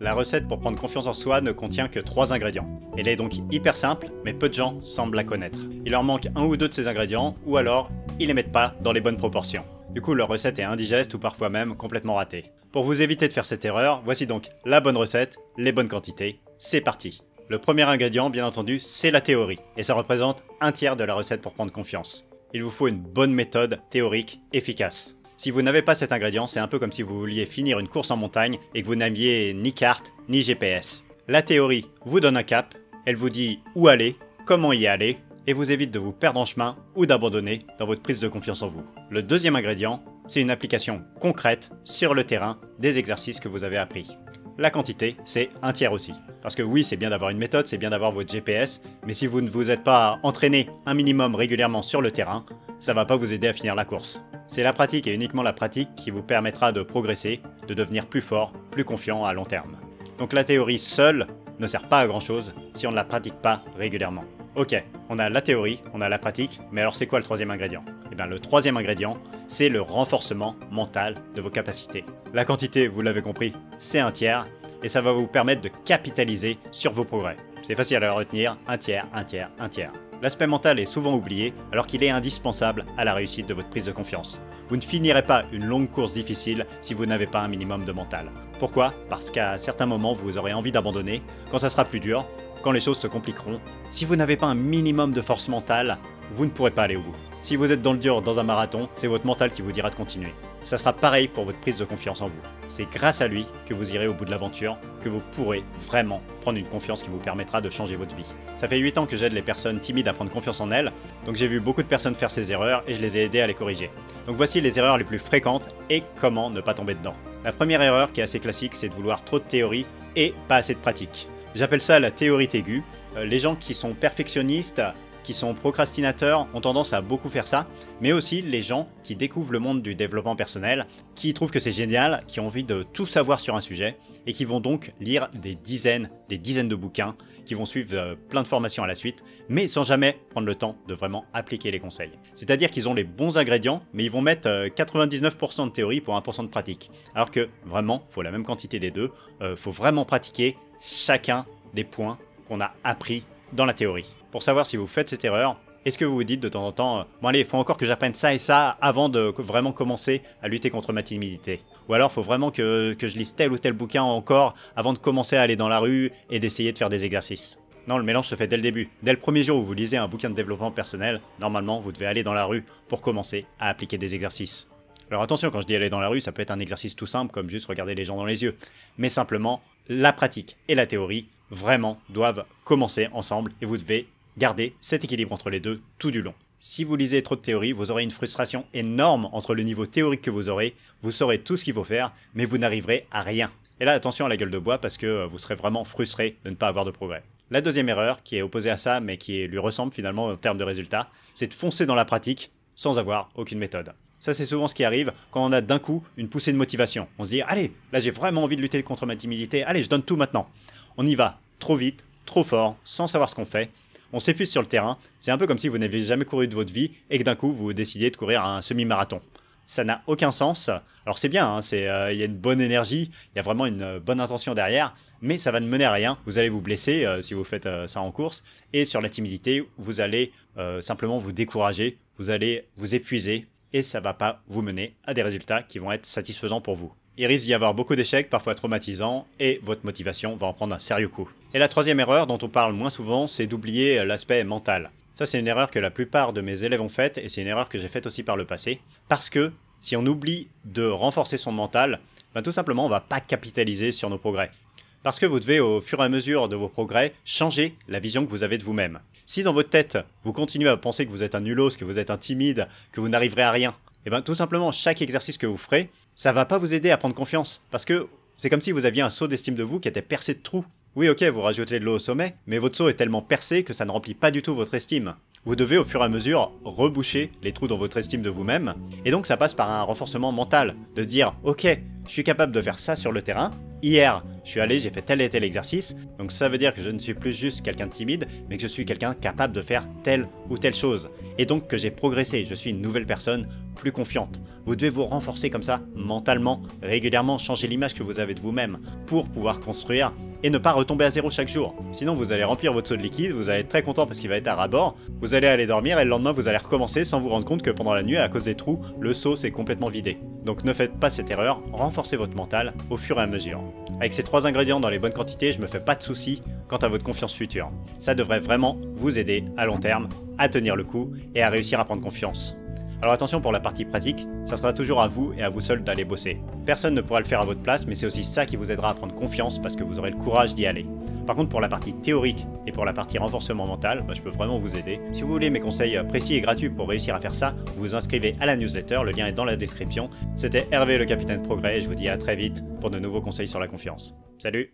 La recette pour prendre confiance en soi ne contient que 3 ingrédients. Elle est donc hyper simple, mais peu de gens semblent la connaître. Il leur manque un ou deux de ces ingrédients, ou alors ils les mettent pas dans les bonnes proportions. Du coup, leur recette est indigeste ou parfois même complètement ratée. Pour vous éviter de faire cette erreur, voici donc la bonne recette, les bonnes quantités. C'est parti. Le premier ingrédient, bien entendu, c'est la théorie, et ça représente un tiers de la recette pour prendre confiance. Il vous faut une bonne méthode théorique efficace. Si vous n'avez pas cet ingrédient, c'est un peu comme si vous vouliez finir une course en montagne et que vous n'aviez ni carte ni GPS. La théorie vous donne un cap, elle vous dit où aller, comment y aller, et vous évite de vous perdre en chemin ou d'abandonner dans votre prise de confiance en vous. Le deuxième ingrédient, c'est une application concrète sur le terrain des exercices que vous avez appris. La quantité, c'est un tiers aussi. Parce que oui, c'est bien d'avoir une méthode, c'est bien d'avoir votre GPS, mais si vous ne vous êtes pas entraîné un minimum régulièrement sur le terrain, ça va pas vous aider à finir la course. C'est la pratique et uniquement la pratique qui vous permettra de progresser, de devenir plus fort, plus confiant à long terme. Donc la théorie seule ne sert pas à grand chose si on ne la pratique pas régulièrement. Ok, on a la théorie, on a la pratique, mais alors c'est quoi le troisième ingrédient? Eh bien le troisième ingrédient, c'est le renforcement mental de vos capacités. La quantité, vous l'avez compris, c'est un tiers, et ça va vous permettre de capitaliser sur vos progrès. C'est facile à retenir, un tiers, un tiers, un tiers. L'aspect mental est souvent oublié, alors qu'il est indispensable à la réussite de votre prise de confiance. Vous ne finirez pas une longue course difficile si vous n'avez pas un minimum de mental. Pourquoi? Parce qu'à certains moments, vous aurez envie d'abandonner, quand ça sera plus dur, quand les choses se compliqueront. Si vous n'avez pas un minimum de force mentale, vous ne pourrez pas aller au bout. Si vous êtes dans le dur dans un marathon, c'est votre mental qui vous dira de continuer. Ça sera pareil pour votre prise de confiance en vous. C'est grâce à lui que vous irez au bout de l'aventure, que vous pourrez vraiment prendre une confiance qui vous permettra de changer votre vie. Ça fait 8 ans que j'aide les personnes timides à prendre confiance en elles, donc j'ai vu beaucoup de personnes faire ces erreurs et je les ai aidées à les corriger. Donc voici les erreurs les plus fréquentes et comment ne pas tomber dedans. La première erreur qui est assez classique, c'est de vouloir trop de théorie et pas assez de pratique. J'appelle ça la théorie aiguë. Les gens qui sont perfectionnistes, qui sont procrastinateurs ont tendance à beaucoup faire ça, mais aussi les gens qui découvrent le monde du développement personnel, qui trouvent que c'est génial, qui ont envie de tout savoir sur un sujet, et qui vont donc lire des dizaines de bouquins, qui vont suivre plein de formations à la suite, mais sans jamais prendre le temps de vraiment appliquer les conseils. C'est-à-dire qu'ils ont les bons ingrédients, mais ils vont mettre 99% de théorie pour 1% de pratique. Alors que vraiment, il faut la même quantité des deux, faut vraiment pratiquer chacun des points qu'on a appris dans la théorie. Pour savoir si vous faites cette erreur, est-ce que vous vous dites de temps en temps « Bon allez, il faut encore que j'apprenne ça et ça avant de vraiment commencer à lutter contre ma timidité » Ou alors « il faut vraiment que je lise tel ou tel bouquin encore avant de commencer à aller dans la rue et d'essayer de faire des exercices ». Non, le mélange se fait dès le début. Dès le premier jour où vous lisez un bouquin de développement personnel, normalement, vous devez aller dans la rue pour commencer à appliquer des exercices. Alors attention, quand je dis aller dans la rue, ça peut être un exercice tout simple comme juste regarder les gens dans les yeux. Mais simplement, la pratique et la théorie vraiment doivent commencer ensemble et vous devez garder cet équilibre entre les deux tout du long. Si vous lisez trop de théorie, vous aurez une frustration énorme entre le niveau théorique que vous aurez, vous saurez tout ce qu'il faut faire, mais vous n'arriverez à rien. Et là, attention à la gueule de bois parce que vous serez vraiment frustré de ne pas avoir de progrès. La deuxième erreur, qui est opposée à ça, mais qui lui ressemble finalement en termes de résultats, c'est de foncer dans la pratique sans avoir aucune méthode. Ça, c'est souvent ce qui arrive quand on a d'un coup une poussée de motivation. On se dit « Allez, là j'ai vraiment envie de lutter contre ma timidité, allez, je donne tout maintenant ». On y va trop vite, trop fort, sans savoir ce qu'on fait. On s'épuise sur le terrain, c'est un peu comme si vous n'aviez jamais couru de votre vie et que d'un coup vous décidiez de courir un semi-marathon. Ça n'a aucun sens. Alors c'est bien, il y a une bonne énergie, il y a vraiment une bonne intention derrière, mais ça va ne mener à rien. Vous allez vous blesser si vous faites ça en course. Et sur la timidité, vous allez simplement vous décourager, vous allez vous épuiser et ça ne va pas vous mener à des résultats qui vont être satisfaisants pour vous. Il risque d'y avoir beaucoup d'échecs, parfois traumatisants, et votre motivation va en prendre un sérieux coup. Et la troisième erreur dont on parle moins souvent, c'est d'oublier l'aspect mental. Ça, c'est une erreur que la plupart de mes élèves ont faite, et c'est une erreur que j'ai faite aussi par le passé. Parce que si on oublie de renforcer son mental, tout simplement, on ne va pas capitaliser sur nos progrès. Parce que vous devez, au fur et à mesure de vos progrès, changer la vision que vous avez de vous-même. Si dans votre tête, vous continuez à penser que vous êtes un nulos, que vous êtes un timide, que vous n'arriverez à rien, et tout simplement, chaque exercice que vous ferez, ça va pas vous aider à prendre confiance. Parce que c'est comme si vous aviez un seau d'estime de vous qui était percé de trous. Oui, ok, vous rajoutez de l'eau au sommet, mais votre seau est tellement percé que ça ne remplit pas du tout votre estime. Vous devez au fur et à mesure reboucher les trous dans votre estime de vous-même. Et donc ça passe par un renforcement mental. De dire, ok, je suis capable de faire ça sur le terrain. Hier, je suis allé, j'ai fait tel et tel exercice. Donc ça veut dire que je ne suis plus juste quelqu'un de timide, mais que je suis quelqu'un capable de faire telle ou telle chose. Et donc que j'ai progressé, je suis une nouvelle personne plus confiante. Vous devez vous renforcer comme ça, mentalement, régulièrement, changer l'image que vous avez de vous-même pour pouvoir construire et ne pas retomber à zéro chaque jour. Sinon, vous allez remplir votre seau de liquide, vous allez être très content parce qu'il va être à ras-bord, vous allez aller dormir et le lendemain, vous allez recommencer sans vous rendre compte que pendant la nuit, à cause des trous, le seau s'est complètement vidé. Donc ne faites pas cette erreur, renforcez votre mental au fur et à mesure. Avec ces 3 ingrédients dans les bonnes quantités, je me fais pas de soucis quant à votre confiance future. Ça devrait vraiment vous aider à long terme à tenir le coup et à réussir à prendre confiance. Alors attention pour la partie pratique, ça sera toujours à vous et à vous seul d'aller bosser. Personne ne pourra le faire à votre place, mais c'est aussi ça qui vous aidera à prendre confiance parce que vous aurez le courage d'y aller. Par contre, pour la partie théorique et pour la partie renforcement mental, je peux vraiment vous aider. Si vous voulez mes conseils précis et gratuits pour réussir à faire ça, vous vous inscrivez à la newsletter, le lien est dans la description. C'était Hervé le Capitaine Progrès et je vous dis à très vite pour de nouveaux conseils sur la confiance. Salut!